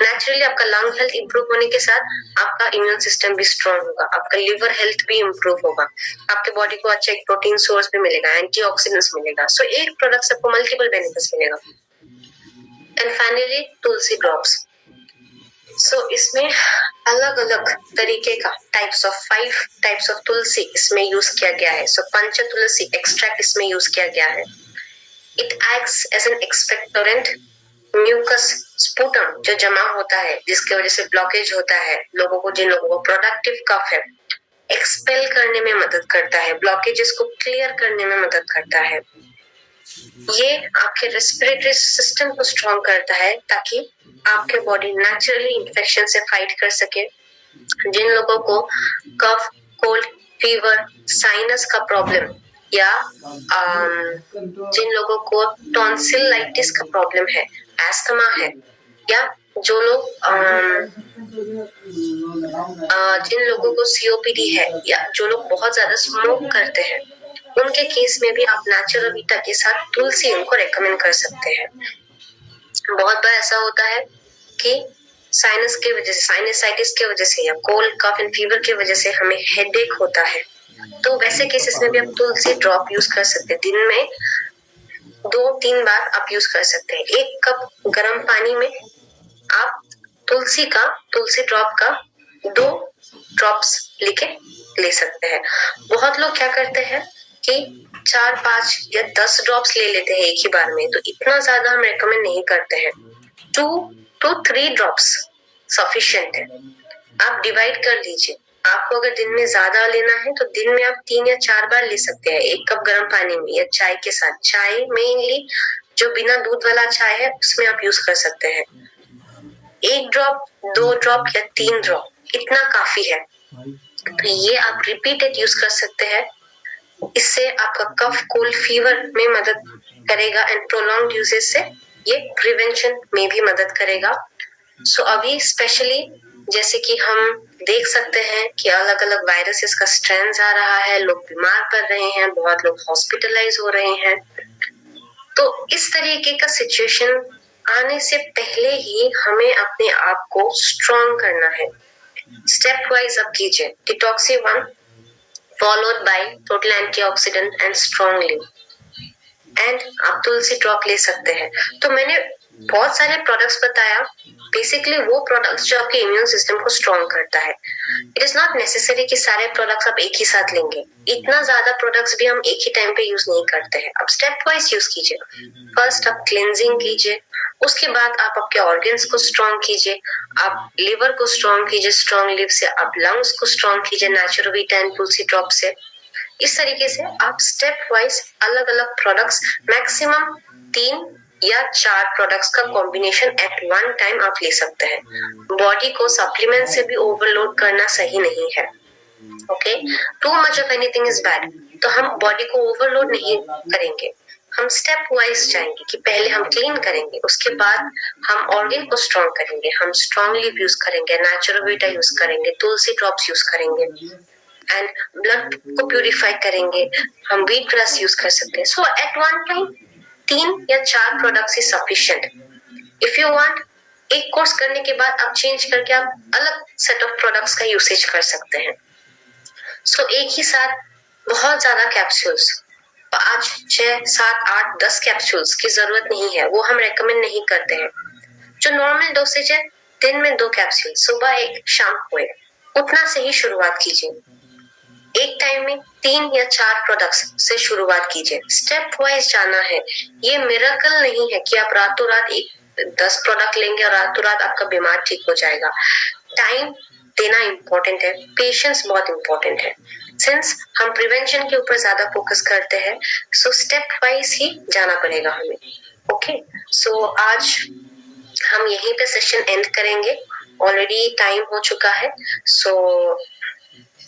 नेचुरली आपका लंग हेल्थ इंप्रूव होने के साथ आपका इम्यून सिस्टम भी स्ट्रांग होगा, आपका लिवर हेल्थ भी इंप्रूव होगा, आपके बॉडी को अच्छा एक प्रोटीन सोर्स भी मिलेगा, एंटीऑक्सीडेंट्स मिलेगा। सो एक प्रोडक्ट से आपको मल्टीपल बेनिफिट्स मिलेगा। And finally Tulsi drops. So इसमें अलग अलग तरीके का types of 5 types of tulsi इसमें यूज किया गया है। सो पंच तुलसी एक्सट्रैक्ट इसमें यूज किया गया है। It acts as an expectorant, mucus sputum जो जमा होता है जिसकी वजह से ब्लॉकेज होता है, लोगों को, जिन लोगों को प्रोडक्टिव कफ है, एक्सपेल करने में मदद करता है, ब्लॉकेजेस को क्लियर करने में मदद करता है। ये आपके रेस्पिरेटरी सिस्टम को स्ट्रॉन्ग करता है ताकि आपके बॉडी नेचुरली इन्फेक्शन से फाइट कर सके। जिन लोगों को कफ, कोल्ड, फीवर, साइनस का प्रॉब्लम या जिन लोगों को टॉन्सिलाइटिस का प्रॉब्लम है, एस्थमा है, या जो लोग जिन लोगों को सीओपीडी है, या जो लोग बहुत ज्यादा स्मोक करते हैं, उनके केस में भी आप नेचुरोवीटा के साथ तुलसी उनको रेकमेंड कर सकते हैं। बहुत बार ऐसा होता है कि साइनस की वजह से, साइनसाइटिस की वजह से या कोल्ड, कफ एंड फीवर की वजह से हमें हेडेक होता है, तो वैसे केसेस में भी आप तुलसी ड्रॉप यूज कर सकते हैं। दिन में 2-3 बार आप यूज कर सकते हैं। 1 कप गर्म पानी में आप तुलसी ड्रॉप का 2 ड्रॉप्स लेके ले सकते हैं। बहुत लोग क्या करते हैं कि 4-5 या 10 ड्रॉप्स ले लेते हैं एक ही बार में, तो इतना ज्यादा हम रेकमेंड नहीं करते हैं। 2 to 3 ड्रॉप्स सफिशिएंट है। आप डिवाइड कर लीजिए। आपको अगर दिन में ज्यादा लेना है तो दिन में आप 3 या 4 बार ले सकते हैं, 1 कप गर्म पानी में या चाय के साथ। चाय मेनली जो बिना दूध वाला चाय है उसमें आप यूज कर सकते हैं। 1 ड्रॉप, 2 ड्रॉप या 3 ड्रॉप इतना काफी है। तो ये आप रिपीटेड यूज कर सकते हैं। इससे आपका कफ, कोल्ड, फीवर में मदद करेगा एंड प्रोलॉन्ग्ड यूजेज से ये प्रिवेंशन में भी मदद करेगा। सो अभी स्पेशली जैसे कि हम देख सकते हैं कि अलग अलग वायरसेस का स्ट्रेंस आ रहा है, लोग बीमार पड़ रहे हैं, बहुत लोग हॉस्पिटलाइज हो रहे हैं। तो इस तरीके का सिचुएशन आने से पहले ही हमें अपने आप को स्ट्रॉन्ग करना है। स्टेप वाइज अब कीजिए। डिटॉक्सी 1 followed by total antioxidant and strong live. And आप तुलसी ड्रॉप ले सकते हैं। तो मैंने बहुत सारे प्रोडक्ट्स बताया, बेसिकली वो प्रोडक्ट्स जो आपके इम्यून सिस्टम को स्ट्रॉन्ग करता है। इट इज नॉट नेसेसरी कि सारे प्रोडक्ट्स आप एक ही साथ लेंगे। इतना ज्यादा प्रोडक्ट्स भी हम एक ही टाइम पे यूज नहीं करते हैं। अब स्टेप वाइज यूज कीजिए। फर्स्ट आप क्लींजिंग कीजिए, उसके बाद आप आपके ऑर्गन्स को स्ट्रॉन्ग कीजिए। आप लिवर को स्ट्रॉन्ग कीजिए स्ट्रॉन्ग लिव से, आप लंग्स को स्ट्रॉन्ग कीजिए नेचुरोवीटा एंड तुलसी ड्रॉप से। इस तरीके से आप स्टेप वाइज अलग अलग प्रोडक्ट्स, मैक्सिमम 3 या 4 प्रोडक्ट्स का कॉम्बिनेशन एट वन टाइम आप ले सकते हैं। बॉडी को सप्लीमेंट से भी ओवरलोड करना सही नहीं है। Okay, too much of anything is bad. तो हम बॉडी को ओवरलोड नहीं करेंगे, हम स्टेप वाइज जाएंगे कि पहले हम क्लीन करेंगे, उसके बाद हम ऑर्गन को स्ट्रॉन्ग करेंगे, हम स्ट्रॉन्ग लिव यूज करेंगे, नेचुरोवीटा यूज करेंगे, तुलसी ड्रॉप्स यूज करेंगे एंड ब्लड को प्यूरिफाई करेंगे, हम व्हीट ग्रास यूज कर सकते हैं। सो एट वन टाइम 3 या 4 products is sufficient. If you want, एक कोर्स करने के बाद आप चेंज करके आप अलग सेट ऑफ प्रोडक्ट्स का यूसेज कर सकते हैं। सो एक ही साथ बहुत ज्यादा कैप्सूल्स, 5, 6, 7, 8, 10 कैप्सूल्स की जरूरत नहीं है, वो हम रेकमेंड नहीं करते हैं। जो नॉर्मल डोसेज है, दिन में 2 कैप्सूल, सुबह 1, शाम को 1, उतना से ही शुरुआत कीजिए। एक टाइम में 3 या 4 प्रोडक्ट्स से शुरुआत कीजिए। स्टेप वाइज जाना है। ये मिरेकल नहीं है कि आप रातों रात 10 प्रोडक्ट लेंगे और रातों रात आपका बीमार ठीक हो जाएगा। टाइम देना इम्पोर्टेंट है, पेशेंस बहुत इम्पोर्टेंट है। सिंस हम प्रिवेंशन के ऊपर ज्यादा फोकस करते हैं, सो स्टेप वाइज ही जाना पड़ेगा हमें। ओके, सो आज हम यहीं पे सेशन एंड करेंगे, ऑलरेडी टाइम हो चुका है। सो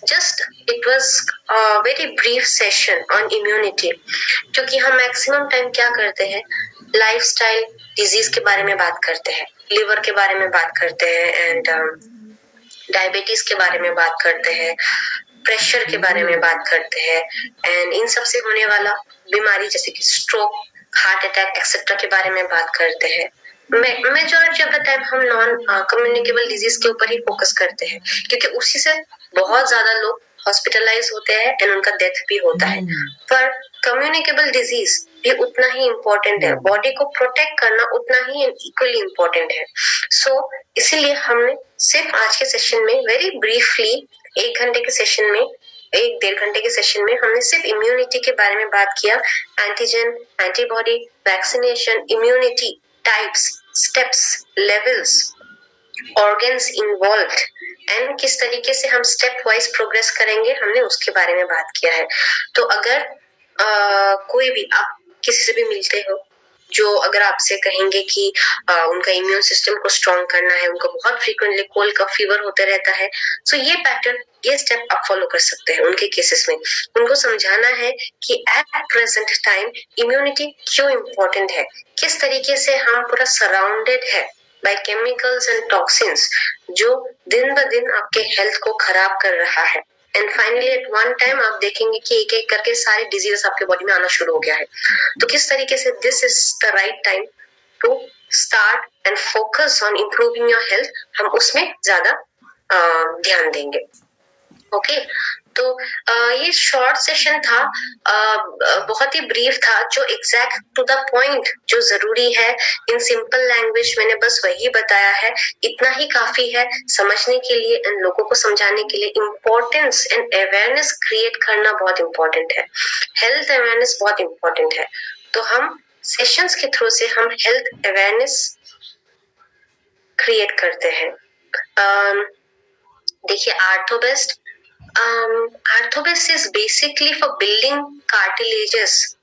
just it was a very brief session on immunity, क्योंकि हम मैक्सिमम टाइम क्या करते हैं, लाइफस्टाइल डिजीज के बारे में बात करते हैं, लिवर के बारे में बात करते हैं एंड डायबिटीज के बारे में बात करते हैं, प्रेशर के बारे में बात करते हैं एंड इन सब से होने वाला बीमारी जैसे कि स्ट्रोक, हार्ट अटैक एक्सेट्रा के बारे में बात करते हैं। मेजॉरिटी ऑफ द टाइम हम नॉन कम्युनिकेबल डिजीज के ऊपर ही फोकस करते हैं, क्योंकि उसी से बहुत ज्यादा लोग हॉस्पिटलाइज होते हैं एंड उनका डेथ भी होता है। पर कम्युनिकेबल डिजीज भी उतना ही इम्पोर्टेंट है, बॉडी को प्रोटेक्ट करना उतना ही इक्वली इम्पोर्टेंट है। सो इसीलिए हमने सिर्फ आज के सेशन में वेरी ब्रीफली 1 घंटे के सेशन में, 1-1.5 घंटे के सेशन में हमने सिर्फ इम्यूनिटी के बारे में बात किया। Antigen, antibody, vaccination, immunity types, steps, levels, organs involved and किस तरीके से हम स्टेप वाइज प्रोग्रेस करेंगे, हमने उसके बारे में बात किया है। तो अगर कोई भी आप किसी से भी मिलते हो जो अगर आपसे कहेंगे कि उनका इम्यून सिस्टम को स्ट्रॉन्ग करना है, उनको बहुत फ्रीक्वेंटली कोल्ड कफ फीवर होते रहता है, सो ये पैटर्न, ये स्टेप आप फॉलो कर सकते हैं उनके केसेस में। उनको समझाना है कि एट प्रेजेंट टाइम इम्यूनिटी क्यों इम्पोर्टेंट है, किस तरीके से हम पूरा सराउंडेड है बाय केमिकल्स एंड टॉक्सिन्स जो दिन ब दिन आपके हेल्थ को खराब कर रहा है। And finally at one time आप देखेंगे कि एक एक करके सारे डिजीज आपके बॉडी में आना शुरू हो गया है। तो किस तरीके से this is the right time to start and focus on improving your health, हम उसमें ज्यादा ध्यान देंगे। ओके, तो ये शॉर्ट सेशन था, बहुत ही ब्रीफ था, जो एग्जैक्ट टू द पॉइंट जो जरूरी है इन सिंपल लैंग्वेज मैंने बस वही बताया है। इतना ही काफी है समझने के लिए, इन लोगों को समझाने के लिए। इम्पोर्टेंस एंड अवेयरनेस क्रिएट करना बहुत इम्पोर्टेंट है, हेल्थ अवेयरनेस बहुत इम्पोर्टेंट है। तो हम सेशंस के थ्रू से हम हेल्थ अवेयरनेस क्रिएट करते हैं। देखिए Orthobest, Orthobest is basically for building cartilages.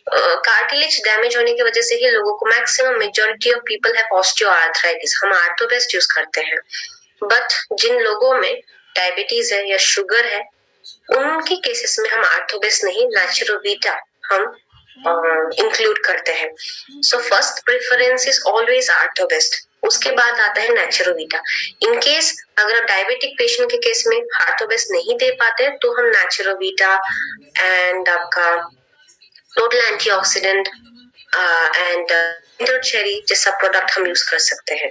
Cartilage damage होने की वजह से ही लोगों को, maximum majority of people have osteoarthritis, हम आर्थोबेस्ट यूज करते हैं। बट जिन लोगों में डायबिटीज है या शुगर है, उनके केसेस में हम आर्थोबेस्ट नहीं, नेचुरोवीटा हम इंक्लूड करते हैं। So first preference is always Orthobest, उसके बाद आता है नेचुरोवीटा। इन केस अगर आप डायबिटिक पेशेंट के केस में आर्थोबेस्ट नहीं दे पाते तो हम नेचुरोवीटा एंड आपका टोटल एंटीऑक्सीडेंट एंड चेरी जैसा प्रोडक्ट हम यूज कर सकते हैं।